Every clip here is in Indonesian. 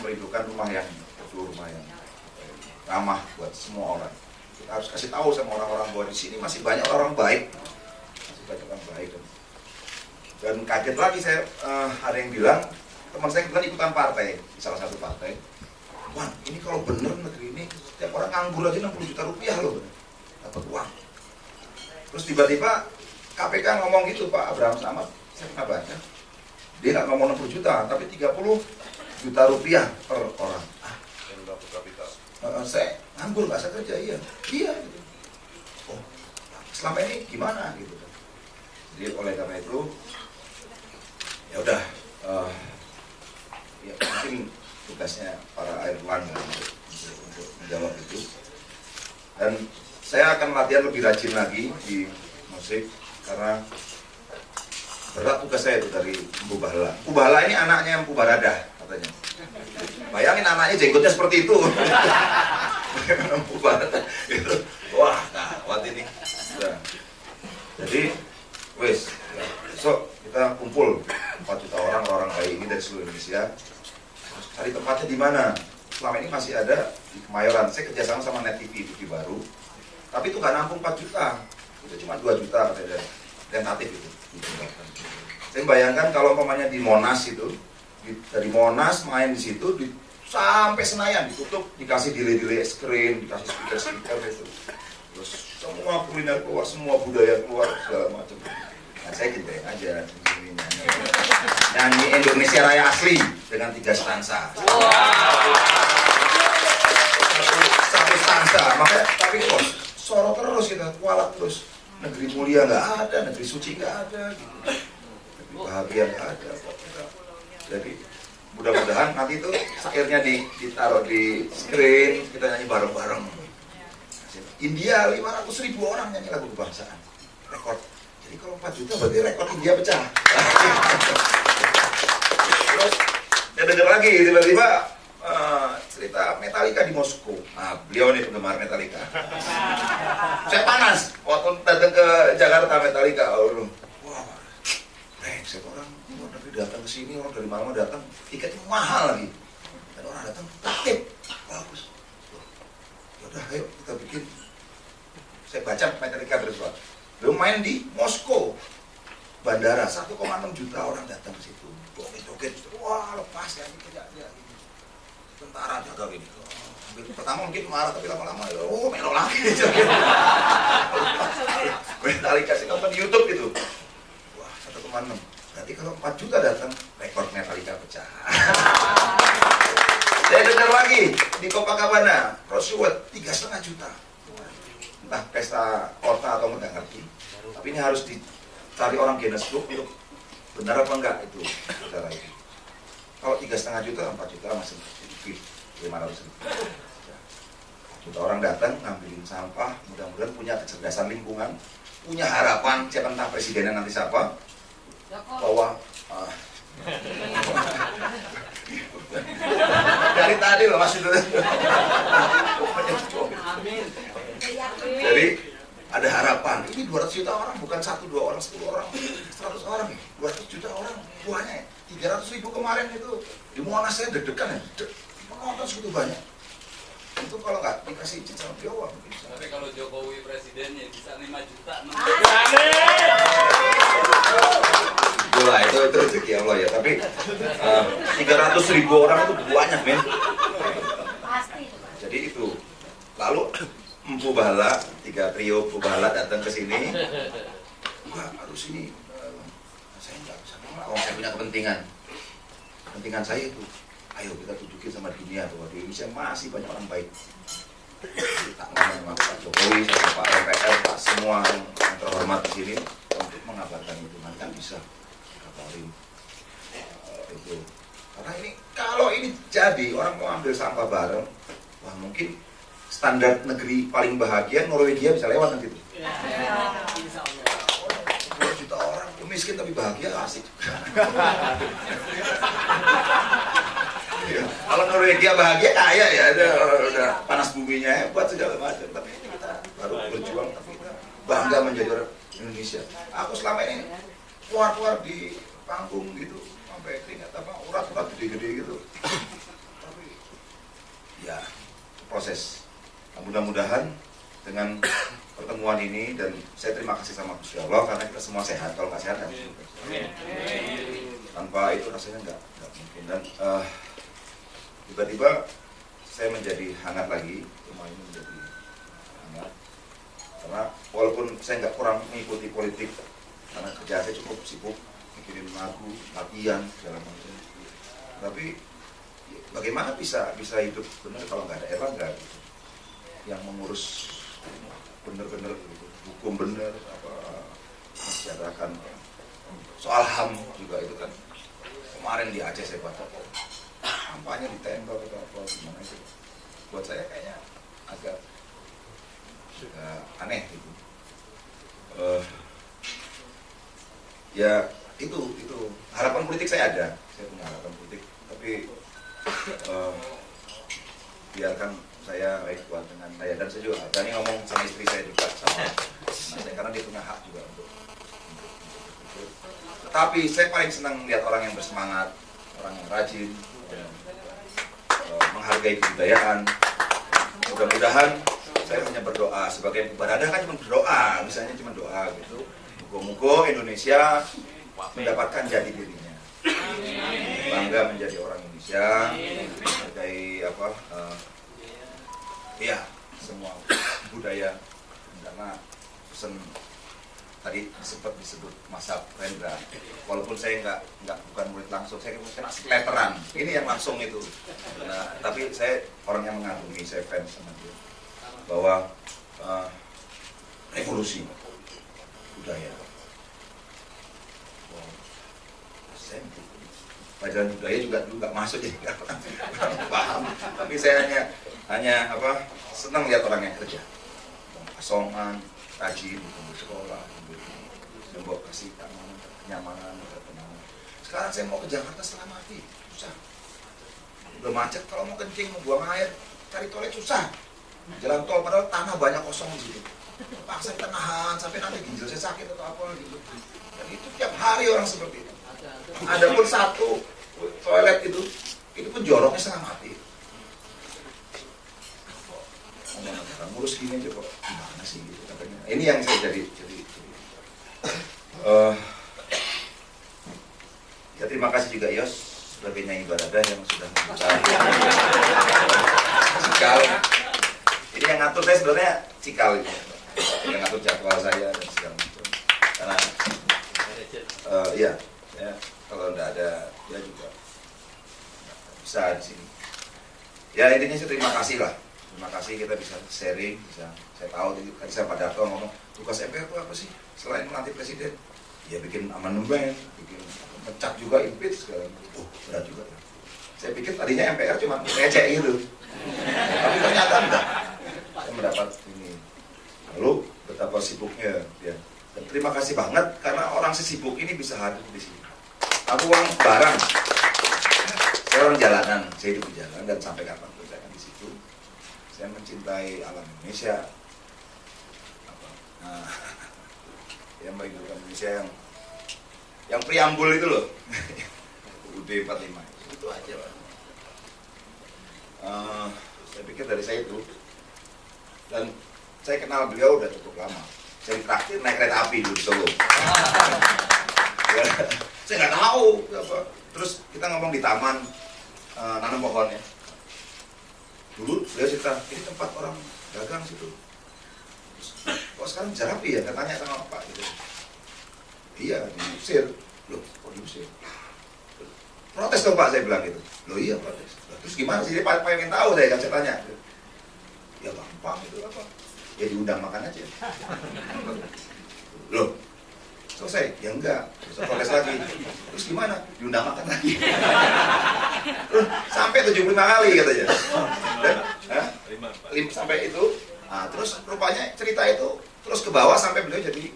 merindukan rumah yang betul, rumah yang ramah buat semua orang. Kita harus kasih tahu sama orang-orang bahwa di sini masih banyak orang baik, masih banyak orang baik. Dan kaget lagi saya, ada yang bilang, teman saya kebetulan ikutan partai, di salah satu partai. Wah, ini kalau bener negeri ini, setiap orang nganggur aja 60 juta rupiah loh, dapat uang. Terus tiba-tiba KPK ngomong gitu, Pak Abraham Samad, saya pernah baca. Dia nggak ngomong 60 juta, tapi 30 juta rupiah per orang. Saya nganggur, nggak bisa kerja, iya. Iya, gitu. Oh, selama ini gimana, gitu. Jadi oleh karena itu, ya udah, ya mungkin tugasnya para Airlangga untuk menjawab itu. Dan saya akan latihan lebih rajin lagi di musik karena berat tugas saya itu dari Mpu Bahala. Mpu Bahala ini anaknya Mpu Barada katanya. Bayangin anaknya jenggotnya seperti itu. Mpu Barada itu. Wah, kawat ini. Nah, jadi wes, besok kita kumpul 4 juta orang baik ini dari seluruh Indonesia. Cari tempatnya di mana? Selama ini masih ada di Kemayoran. Saya kerjasama sama Net TV baru. Tapi itu nggak nampung 4 juta. Itu cuma 2 juta katanya. Tentatif itu. Saya bayangkan kalau umpamanya di Monas itu, dari Monas main di situ, sampai Senayan ditutup, dikasih delay es krim, dikasih speaker itu. Terus semua kuliner keluar, semua budaya keluar, segala macam. Nah, saya gitu aja. Nyanyi Indonesia Raya asli dengan 3 stansa. Satu stansa, makanya tapi kok sorot terus kita, kualat terus. Negeri mulia nggak ada, negeri suci nggak ada, gitu. Negeri bahagia nggak ada. Jadi mudah-mudahan nanti itu akhirnya ditaruh di screen, kita nyanyi bareng-bareng. India 500.000 orang nyanyi lagu kebangsaan, rekor. Jadi kalau 4 juta berarti rekor India pecah. Terus ya dengar lagi tiba-tiba cerita Metallica di Moskow. Nah, beliau nih penggemar Metallica. Saya panas waktu datang ke Jakarta Metallica. Wah, brengsek orang luar negeri datang ke sini, orang dari mana datang, tiketnya mahal lagi. Dan orang datang tertib, bagus. Yaudah, ayo kita bikin. Saya baca Metallica terus, Pak. Belum main di Moskow, bandara 1,6 juta orang datang ke situ. Joget-joget, wah lepas ya, ya. Tentara jaga gini. Pertama mungkin marah, tapi lama-lama melo lagi. Metallica sih nonton di YouTube gitu. Wah, 1,6. Berarti kalau 4 juta datang, rekor Metallica pecah. Saya dengar lagi di Copacabana, Rosewood 3,5 juta. Entah pesta kota atau nggak ngerti. Tapi ini harus dicari orang Guinness Book untuk benar apa enggak itu acara itu. Kalau 3,5 juta, 4 juta masih sedikit, 500.000. Juta orang datang ngambilin sampah, mudah-mudahan punya kecerdasan lingkungan, punya harapan siapa entah presidennya nanti siapa, bahwa dari tadi loh Mas itu. Jadi ada harapan. Ini 200 juta orang, bukan 1, 2 orang, 10 orang, 100 orang nih, 200 juta orang buahnya. 300.000 kemarin itu di Monas saya deg-degan ya, penonton segitu banyak. Itu kalau nggak dikasih izin sama beliau mungkin bisa. Tapi kalau Jokowi presidennya bisa 5 juta, 6 Bola itu rezeki Allah ya. Tapi 300.000 orang itu banyak men. Jadi itu. Lalu Mpu Bahala, 3 trio Mpu Bahala datang ke sini. Wah, harus ini saya nggak bisa ngomong, saya punya kepentingan. Kepentingan saya itu, ayo kita tunjukin sama dunia bahwa di Indonesia masih banyak orang baik. Tak ngomong sama Pak Jokowi, sama Pak MPR, Pak semua yang terhormat di sini untuk mengabarkan itu. Nanti kan bisa kabarin itu. Karena ini kalau ini jadi orang mau ambil sampah bareng, wah mungkin standar negeri paling bahagia Norwegia bisa lewat nanti itu. 2 juta orang miskin tapi bahagia asik. Ya, kalau Norwegia bahagia kaya ya udah panas buminya hebat segala macam. Tapi ini kita baru berjuang tapi kita bangga menjadi orang Indonesia. Aku selama ini keluar di panggung gitu sampai keringat apa urat-urat gede-gede gitu. Tapi proses. Nah, mudah-mudahan dengan pertemuan ini, dan saya terima kasih sama Gusti Allah karena kita semua sehat. Kalau nggak sehat kan tanpa itu rasanya nggak mungkin. Dan tiba-tiba saya menjadi hangat lagi, rumah ini menjadi hangat karena walaupun saya nggak kurang mengikuti politik karena kerja saya cukup sibuk mikirin lagu, latihan segala macam, tapi bagaimana bisa hidup benar kalau nggak ada Erlangga gitu, yang mengurus bener-bener gitu, hukum bener, mensejahterakan soal HAM juga itu kan. Kemarin di Aceh saya baca kampanye ditembak atau apa gimana itu, buat saya kayaknya agak aneh gitu. Ya itu harapan politik saya ada, saya punya harapan politik, tapi biarkan saya baik kuat dengan saya, dan saya juga berani ngomong sama istri saya juga, sama anak saya, karena dia punya hak juga untuk tapi saya paling senang lihat orang yang bersemangat, orang yang rajin, dan, menghargai kebudayaan. Mudah-mudahan saya hanya berdoa sebagai beribadah kan, cuma berdoa, misalnya cuma doa gitu. Moga-moga Indonesia mendapatkan jati dirinya, bangga menjadi orang Indonesia, menghargai semua budaya, karena pesan tadi sempat disebut Mas Rendra, walaupun saya bukan murid langsung, saya kena sekeleteran, ini yang langsung itu. Nah, tapi saya orang yang mengagumi, saya fans sama dia, bahwa revolusi budaya. Wow. Saya pelajaran budaya juga dulu nggak masuk ya, nggak paham. Tapi saya hanya senang lihat orang yang kerja, asongan, rajin, sekolah, membawa kasih kenyamanan, ketenangan. Sekarang saya mau ke Jakarta setengah mati, susah. Udah macet, kalau mau kencing, mau buang air, cari toilet susah. Jalan tol padahal tanah banyak kosong di situ. Paksa kita nahan sampai nanti ginjal saya sakit atau apa gitu. Dan itu tiap hari orang seperti itu. Ada pun satu toilet itu pun joroknya setengah mati. Ngurus gini aja kok gimana sih gitu katanya. Ini yang saya jadi ya terima kasih juga Yos sebagai nyanyi baradah yang sudah membuka cikal. Ini yang ngatur saya sebenarnya cikal itu, yang ngatur jadwal saya dan segala macam. Karena ya kalau tidak ada dia juga bisa di sini. Ya intinya saya terima kasih lah. Terima kasih kita bisa sharing, saya tahu tadi saya Pak Darto ngomong tugas MPR itu apa sih selain melantik presiden? Ya bikin amandemen, bikin pecat juga, impeach segala macam. Berat juga. Saya pikir tadinya MPR cuma ngecek gitu, tapi ternyata enggak. Saya mendapat ini. Lalu betapa sibuknya ya. Dan terima kasih banget karena orang sesibuk ini bisa hadir di sini. Aku uang barang, saya orang jalanan, saya hidup di jalan dan sampai kapan pun saya akan di situ. Saya mencintai alam Indonesia, yang merindukan Indonesia yang preambul itu loh, UUD 45 itu aja Pak. Saya pikir dari saya itu, dan saya kenal beliau udah cukup lama. Saya terakhir naik kereta api dulu di Solo. Ya, saya nggak tahu apa. Terus kita ngomong di taman nanam pohon ya. Dulu beliau cerita, ini tempat orang dagang situ. Kok sekarang bisa rapi ya? Katanya sama Pak gitu. Iya, diusir. Loh, kok diusir? Protes dong Pak, saya bilang gitu. Loh iya protes. Terus gimana sih? Dia pengen tahu saya tanya. Ya gampang itu apa? Ya diundang makan aja. Loh, selesai? Ya enggak. Terus protes lagi. Terus gimana? Diundang makan lagi. Terus sampai 75 kali katanya. Dan, sampai itu. Nah, terus rupanya cerita itu terus ke bawah sampai beliau jadi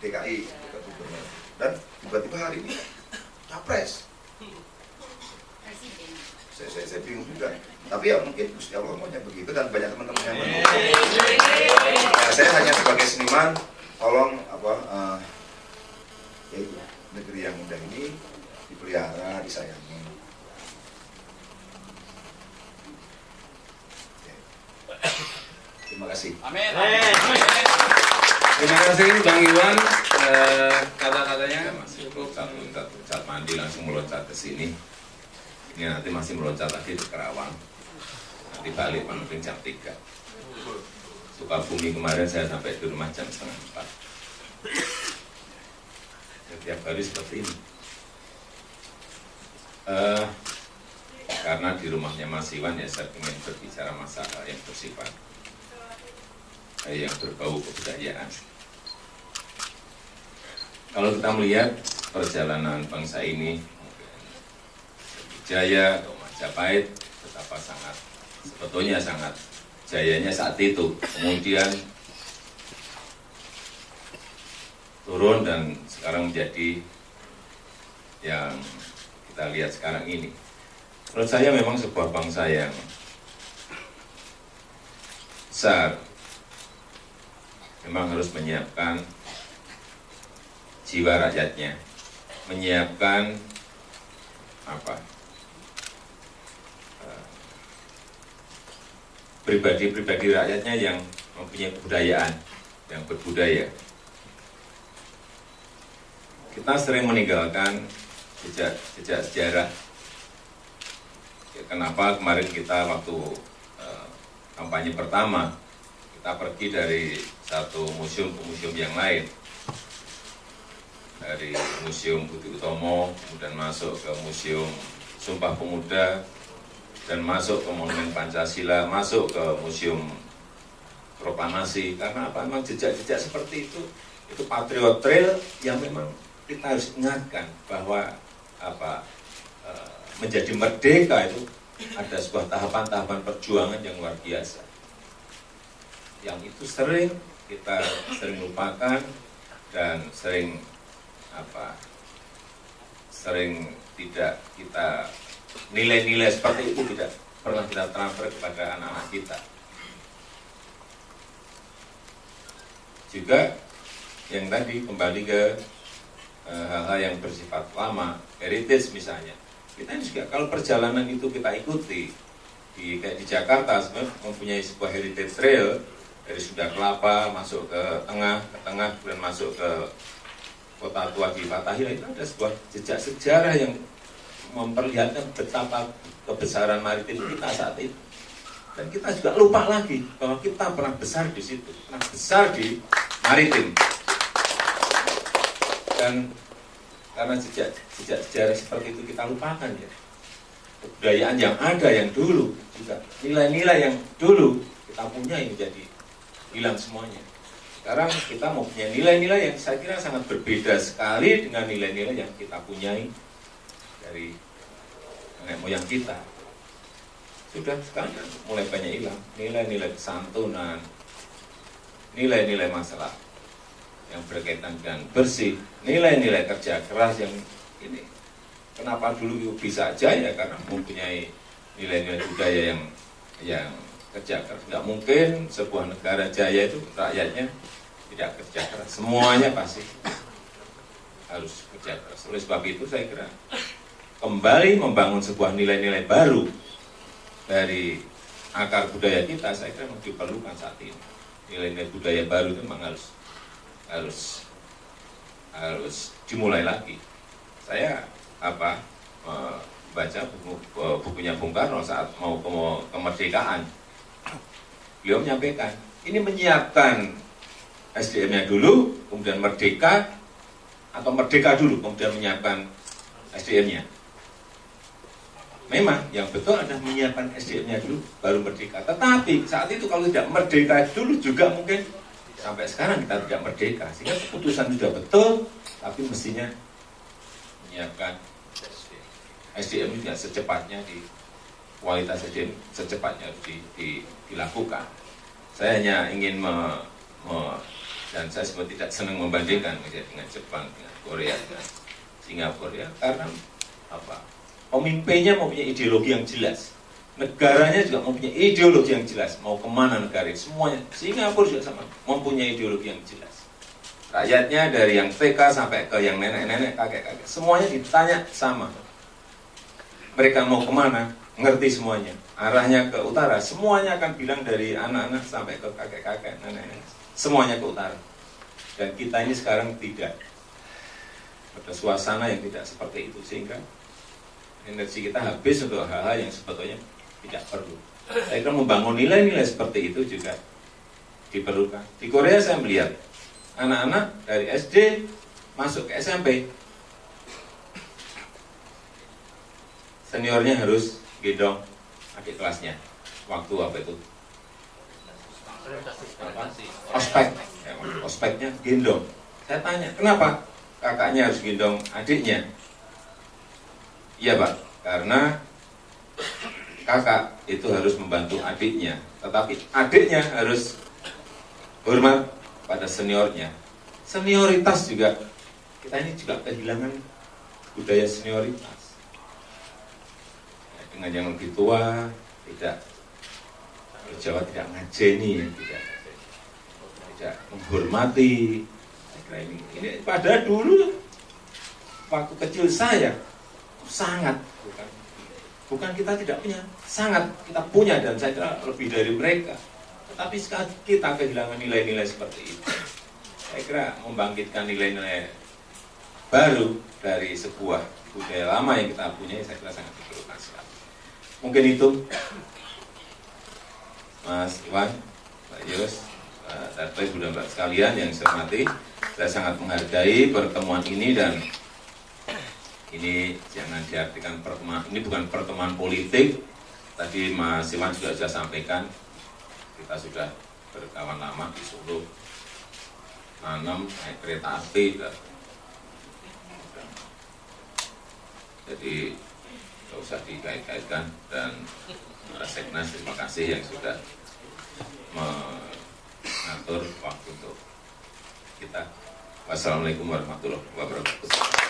DKI, gubernur. Dan tiba-tiba hari ini capres. Saya bingung juga. Tapi ya mungkin Gusti Allah maunya begitu dan banyak teman-teman yang ya, saya hanya sebagai seniman, tolong yaitu negeri yang indah ini dipelihara, disayangi. kasih. Amin. Terima kasih Bang Iwan, kata-katanya masuk loncat mandi langsung meloncat ke sini. Ini nanti masih meloncat lagi ke Kerawang. Nanti balik mungkin jam 3. Sukabumi kemarin saya sampai di rumah jam 3:30. Setiap hari seperti ini. Karena di rumahnya Mas Iwan ya saya ingin berbicara masalah yang bersifat yang berbau kebudayaan. Kalau kita melihat perjalanan bangsa ini, Jaya atau Majapahit, betapa sebetulnya sangat jayanya saat itu, kemudian turun dan sekarang menjadi yang kita lihat sekarang ini. Menurut saya memang sebuah bangsa yang besar, memang harus menyiapkan jiwa rakyatnya, menyiapkan pribadi-pribadi rakyatnya yang mempunyai kebudayaan, yang berbudaya. Kita sering meninggalkan jejak sejarah. Ya, kenapa kemarin kita waktu kampanye pertama kita pergi dari satu museum ke museum yang lain, dari Museum Budi Utomo, kemudian masuk ke Museum Sumpah Pemuda, dan masuk ke Monumen Pancasila, masuk ke Museum Proklamasi. Karena apa? Memang jejak-jejak seperti itu patriot trail yang memang kita harus ingatkan bahwa menjadi merdeka itu ada sebuah tahapan-tahapan perjuangan yang luar biasa. Yang itu kita sering lupakan dan sering tidak kita nilai-nilai seperti itu tidak pernah kita transfer kepada anak-anak kita. Juga yang tadi kembali ke hal-hal yang bersifat lama, heritage misalnya. Kita juga kalau perjalanan itu kita ikuti kayak di Jakarta sebenarnya mempunyai sebuah heritage trail dari Sunda Kelapa masuk ke tengah, kemudian masuk ke Kota Tua di Fatahillah. Itu ada sebuah jejak sejarah yang memperlihatkan betapa kebesaran maritim kita saat itu. Dan kita juga lupa lagi bahwa kita pernah besar di situ, pernah besar di maritim. Dan karena jejak sejarah seperti itu kita lupakan ya. Kebudayaan yang ada yang dulu juga, nilai-nilai yang dulu kita punya yang menjadi hilang semuanya. Sekarang kita mau punya nilai-nilai yang saya kira sangat berbeda sekali dengan nilai-nilai yang kita punyai dari nenek moyang kita. Sudah sekarang mulai banyak hilang nilai-nilai kesantunan, nilai-nilai masalah yang berkaitan dengan bersih, nilai-nilai kerja keras yang ini. Kenapa dulu bisa aja ya karena mempunyai nilai-nilai budaya yang kerja keras. Nggak mungkin sebuah negara jaya itu rakyatnya tidak kerja keras. Semuanya pasti harus kerja keras. Oleh sebab itu saya kira kembali membangun sebuah nilai-nilai baru dari akar budaya kita, saya kira memang diperlukan saat ini. Nilai-nilai budaya baru itu memang harus dimulai lagi. Saya baca bukunya Bung Karno saat mau kemerdekaan. Beliau menyampaikan, ini menyiapkan SDM-nya dulu, kemudian merdeka, atau merdeka dulu, kemudian menyiapkan SDM-nya. Memang yang betul adalah menyiapkan SDM-nya dulu, baru merdeka. Tetapi saat itu kalau tidak merdeka dulu juga mungkin sampai sekarang kita tidak merdeka. Sehingga keputusan sudah betul, tapi mestinya menyiapkan SDM juga secepatnya kualitas SDM secepatnya dilakukan. Saya hanya ingin dan saya sebenarnya tidak senang membandingkan dengan Jepang, dengan Korea, dengan Singapura ya, karena pemimpinnya mempunyai ideologi yang jelas, negaranya juga mempunyai ideologi yang jelas, mau kemana negara semuanya. Singapura juga sama, mempunyai ideologi yang jelas. Rakyatnya dari yang TK sampai ke yang nenek-nenek, kakek-kakek, semuanya ditanya sama. Mereka mau kemana? ngerti semuanya. Arahnya ke utara, semuanya akan bilang dari anak-anak sampai ke kakek-kakek, nenek-nenek, semuanya ke utara. Dan kita ini sekarang tidak, ada suasana yang tidak seperti itu, sehingga energi kita habis untuk hal-hal yang sebetulnya tidak perlu. Saya kira membangun nilai-nilai seperti itu juga diperlukan. Di Korea saya melihat anak-anak dari SD masuk ke SMP, seniornya harus gendong adik kelasnya. Waktu apa itu? Ospek. Ospeknya gendong. Saya tanya, kenapa kakaknya harus gendong adiknya? Iya Pak, karena kakak itu harus membantu adiknya, tetapi adiknya harus hormat pada seniornya. Senioritas juga, kita ini juga kehilangan budaya senioritas. Dengan yang lebih tua, tidak, kalau Jawa tidak ngajeni, tidak menghormati. Saya kira ini pada dulu waktu kecil saya sangat, bukan kita tidak punya, sangat kita punya, dan saya kira lebih dari mereka. Tetapi sekarang kita kehilangan nilai-nilai seperti itu. Saya kira membangkitkan nilai-nilai baru dari sebuah budaya lama yang kita punya, saya kira sangat diperlukan sekali. Mungkin itu, Mas Iwan, Pak Yus, Pak Tarto, Ibu dan Mbak sekalian yang saya hormati. Saya sangat menghargai pertemuan ini, dan ini jangan diartikan pertemuan, ini bukan pertemuan politik. Tadi Mas Iwan juga sudah sampaikan, kita sudah berkawan lama di Solo, nanam naik kereta api, jadi tidak usah dikait-kaitkan. Dan Seknas, terima kasih yang sudah mengatur waktu untuk kita. Wassalamualaikum warahmatullahi wabarakatuh.